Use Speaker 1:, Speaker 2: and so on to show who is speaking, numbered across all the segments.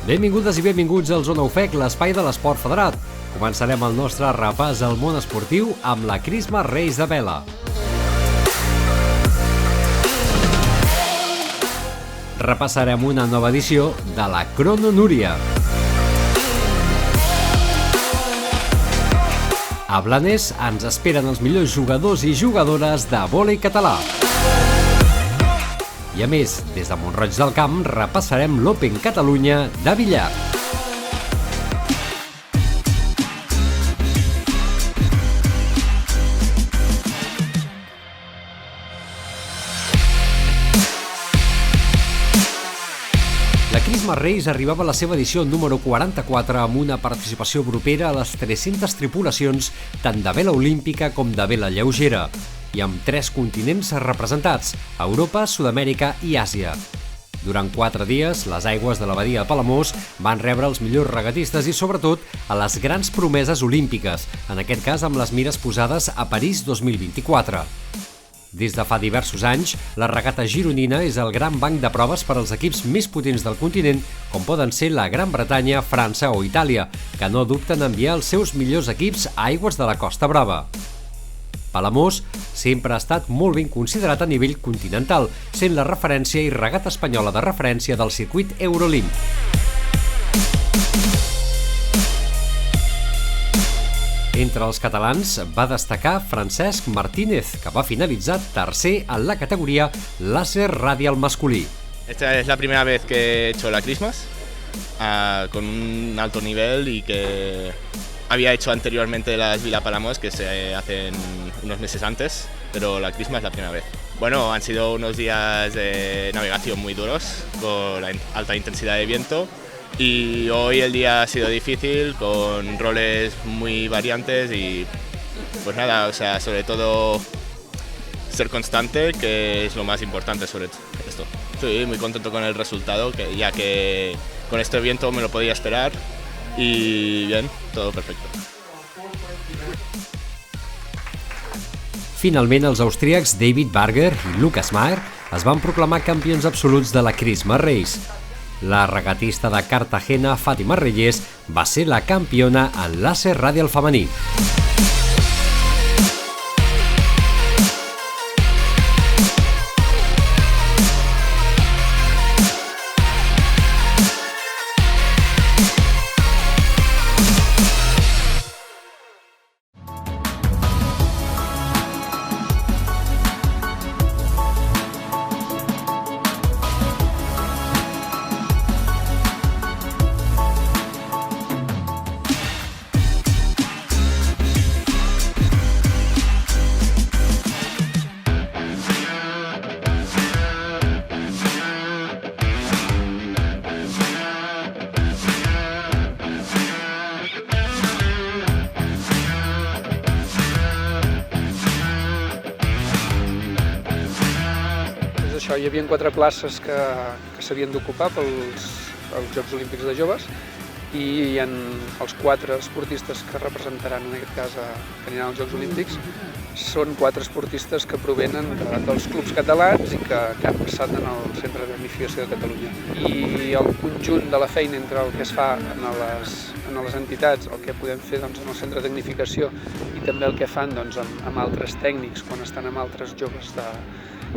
Speaker 1: Benvingudes i benvinguts al Zona UFEC, l'espai de l'esport federat. Començarem el nostre repàs al món esportiu amb la Christmas Race de vela. Repassarem una nova edició de la Crono Núria. A Blanes ens esperen els millors jugadors i jugadores de vòlei català. I a més, des de Mont-roig del Camp repassarem l'Open Catalunya de billar. La Christmas Race arribava a la seva edició número 44 amb una participació propera a les 300 tripulacions tant de vela olímpica com de vela lleugera, i amb 3 continents representats, Europa, Sud-amèrica i Àsia. Durant 4 dies, les aigües de la badia de Palamós van rebre els millors regatistes i, sobretot, a les grans promeses olímpiques, en aquest cas amb les mires posades a París 2024. Des de fa diversos anys, la regata gironina és el gran banc de proves per als equips més potents del continent, com poden ser la Gran Bretanya, França o Itàlia, que no dubten a enviar els seus millors equips a aigües de la Costa Brava. Palamós sempre ha estat molt ben considerat a nivell continental, sent la referència i regata espanyola de referència del circuit Eurolimp. Entre els catalans va destacar Francesc Martínez, que va finalitzar tercer en la categoria láser radial masculí.
Speaker 2: Esta es la primera vez que he hecho la Christmas con un alto nivel y que había hecho anteriormente las Vila Palamos, que se hacen unos meses antes, pero la Christmas es la primera vez. Bueno, han sido unos días de navegación muy duros, con la alta intensidad de viento, y hoy el día ha sido difícil, con roles muy variantes y pues nada, o sea, sobre todo ser constante, que es lo más importante sobre esto. Estoy muy contento con el resultado, ya que con este viento me lo podía esperar. I bien, todo perfecto.
Speaker 1: Finalment, els austríacs David Barger i Lukas Maher es van proclamar campions absoluts de la Christmas Race. La regatista de Cartagena, Fàtima Reyes, va ser la campiona en láser radial femení.
Speaker 3: Hi havia 4 places que s'havien d'ocupar pels Jocs Olímpics de Joves i hi ha els 4 esportistes que representaran, en aquest cas, que aniran als Jocs Olímpics. Són 4 esportistes que provenen dels clubs catalans i que han passat en el Centre de Tecnificació de Catalunya. I el conjunt de la feina entre el que es fa en les entitats, el que podem fer en el Centre de Tecnificació i també el que fan amb altres tècnics quan estan amb altres joves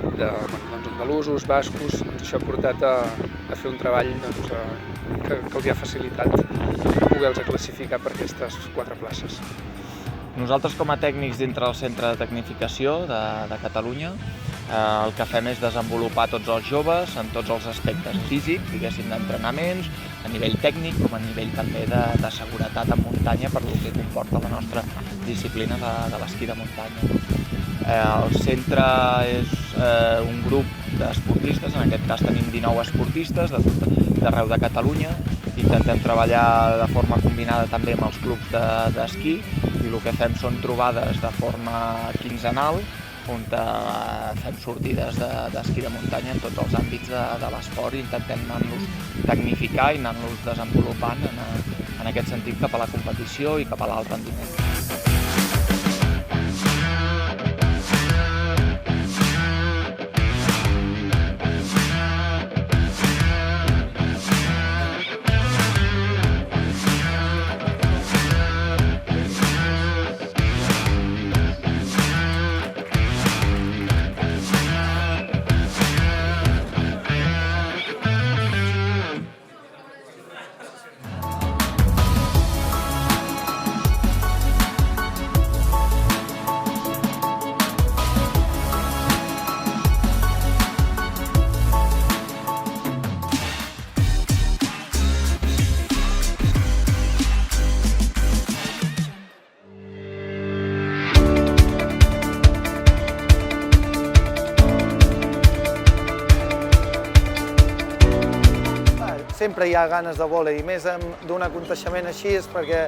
Speaker 3: andalusos, bascos, això ha portat a fer un treball que els ha facilitat poder-los classificar per aquestes 4 places.
Speaker 4: Nosaltres, com a tècnics dintre del Centre de Tecnificació de Catalunya, el que fem és desenvolupar tots els joves en tots els aspectes físics, diguéssim, d'entrenaments, a nivell tècnic com a nivell també de seguretat en muntanya per el que comporta la nostra disciplina de l'esquí de muntanya. El centre és un grup d'esportistes, en aquest cas tenim 19 esportistes d'arreu de Catalunya. Intentem treballar de forma combinada també amb els clubs d'esquí i el que fem són trobades de forma quinzenal on fem sortides d'esquí de muntanya en tots els àmbits de l'esport i intentem anar-los tecnificar i anar-los desenvolupant en aquest sentit cap a la competició i cap a l'alt rendiment.
Speaker 5: sempre hi ha ganes de vòlei, i més d'un aconteixement així és perquè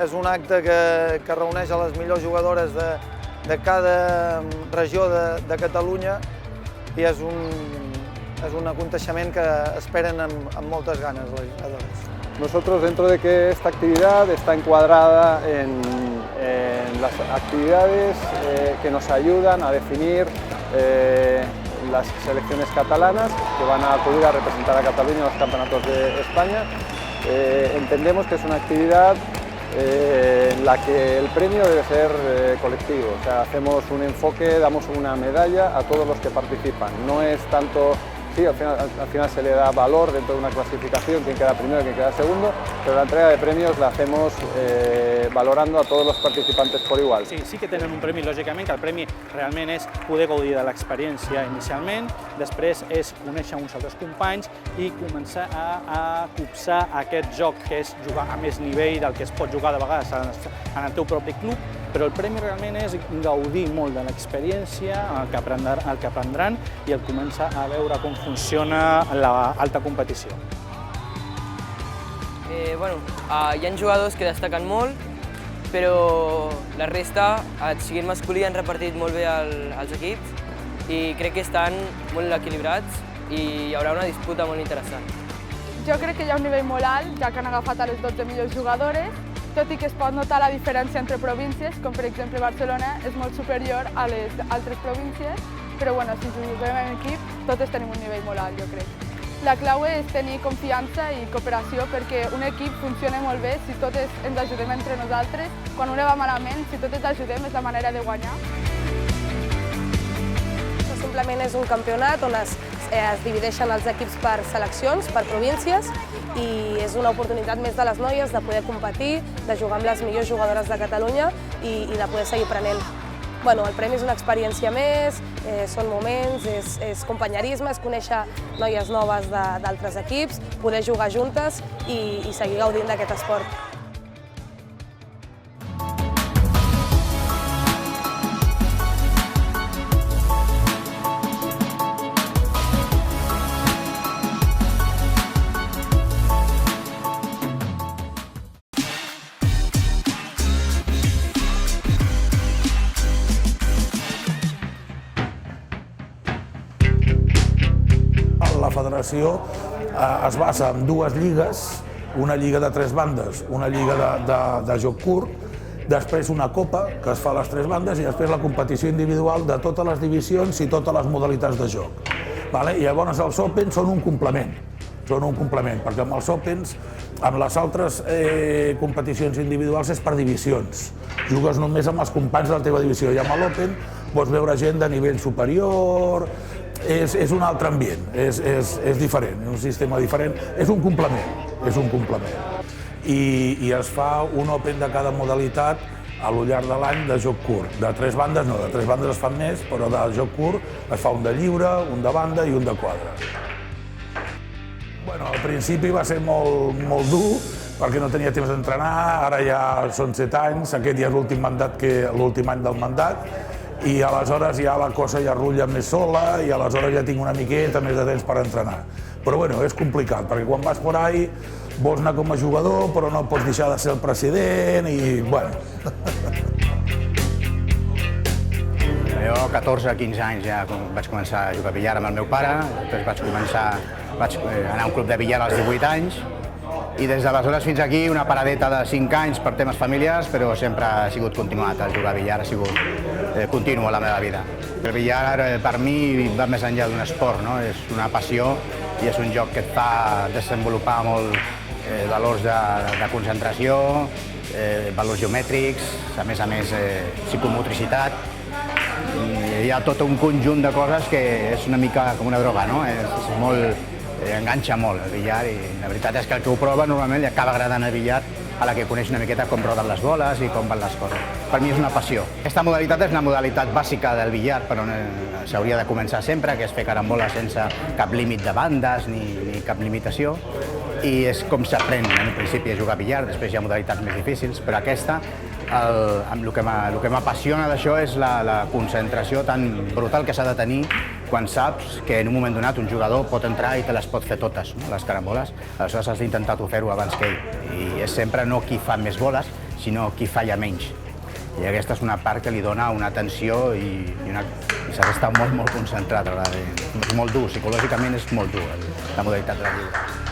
Speaker 5: és un acte que reuneix a les millors jugadores de cada regió de Catalunya i és un aconteixement que esperen amb moltes ganes les jugadores.
Speaker 6: Nosotros, dentro de que esta actividad está encuadrada en las actividades que nos ayudan a definir las selecciones catalanas que van a acudir a representar a Cataluña en los campeonatos de España, entendemos que es una actividad en la que el premio debe ser colectivo. O sea, hacemos un enfoque, damos una medalla a todos los que participan. No es tanto, sí, al final se le da valor dentro de una clasificación, quién queda primero y quién queda segundo, pero la entrega de premios la hacemos valorando a todos los participantes por igual.
Speaker 7: Sí que tenen un premi, lògicament, que el premi realment és poder gaudir de l'experiència inicialment, després és conèixer uns altres companys i començar a copsar aquest joc que és jugar a més nivell del que es pot jugar de vegades en el teu propi club, però el premi realment és gaudir molt de l'experiència, el que aprendran i el començar a veure com funciona l'alta competició.
Speaker 8: Hi ha jugadors que destaquen molt, però la resta, el seguit masculí, han repartit molt bé els equips i crec que estan molt equilibrats i hi haurà una disputa molt interessant.
Speaker 9: Jo crec que hi ha un nivell molt alt, ja que han agafat a les 12 millors jugadores, tot i que es pot notar la diferència entre províncies, com per exemple Barcelona és molt superior a les altres províncies, però si juguem en equip, totes tenim un nivell molt alt, jo crec. La clau és tenir confiança i cooperació perquè un equip funciona molt bé si totes ens ajudem entre nosaltres. Quan una va malament, si totes ajudem és la manera de guanyar.
Speaker 10: Simplement és un campionat on es divideixen els equips per seleccions, per províncies, i és una oportunitat més de les noies de poder competir, de jugar amb les millors jugadores de Catalunya i de poder seguir aprenent. El premi és una experiència més, són moments, és companyerisme, és conèixer noies noves d'altres equips, poder jugar juntes i seguir gaudint d'aquest esport.
Speaker 11: La federació es basa en dues lligues, una lliga de 3 bandes, una lliga de joc curt, després una copa que es fa a les 3 bandes i després la competició individual de totes les divisions i totes les modalitats de joc. I llavors els Opens són un complement, perquè amb els Opens, amb les altres competicions individuals és per divisions. Jugues només amb els companys de la teva divisió i amb l'Open pots veure gent de nivell superior. És un altre ambient, és diferent, és un sistema diferent, és un complement. I es fa un Open de cada modalitat al llarg de l'any de joc curt. De 3 bandes no, de 3 bandes es fan més, però de joc curt es fa un de lliure, un de banda i un de quadre. Al principi va ser molt dur, perquè no tenia temps d'entrenar, ara ja són 7 anys, aquest ja és l'últim any del mandat, i aleshores ja la cosa ja rutlla més sola i aleshores ja tinc una miqueta més de temps per entrenar. Però és complicat, perquè quan vas por ahí vols anar com a jugador, però no pots deixar de ser el president i,
Speaker 12: Jo, 14-15 anys, ja vaig començar a jugar a billar amb el meu pare, després vaig anar a un club de billar als 18 anys, i des d'aleshores fins aquí una paradeta de 5 anys per temes familiars, però sempre ha sigut continuat. El jugar a billar ha sigut continu a la meva vida. El billar per mi va més enllà d'un esport, és una passió i és un joc que et fa desenvolupar molt valors de concentració, valors geomètrics, a més psicomotricitat. Hi ha tot un conjunt de coses que és una mica com una droga, enganxa molt el billar i la veritat és que el que ho prova normalment li acaba agradant el billar a la que coneix una miqueta com roden les boles i com van les coses. Per mi és una passió. Aquesta modalitat és una modalitat bàsica del billar, però s'hauria de començar sempre, que és fer carambola sense cap límit de bandes ni cap limitació. I és com s'aprèn en principi a jugar a billar, després hi ha modalitats més difícils, però aquesta, el que m'apassiona d'això és la concentració tan brutal que s'ha de tenir quan saps que en un moment donat un jugador pot entrar i te les pot fer totes, les caramboles, aleshores has d'intentar fer-ho abans que ell. I és sempre no qui fa més boles, sinó qui falla menys. I aquesta és una part que li dona una tensió i s'ha d'estar molt concentrat. És molt dur, psicològicament és molt dur la modalitat de la lliure.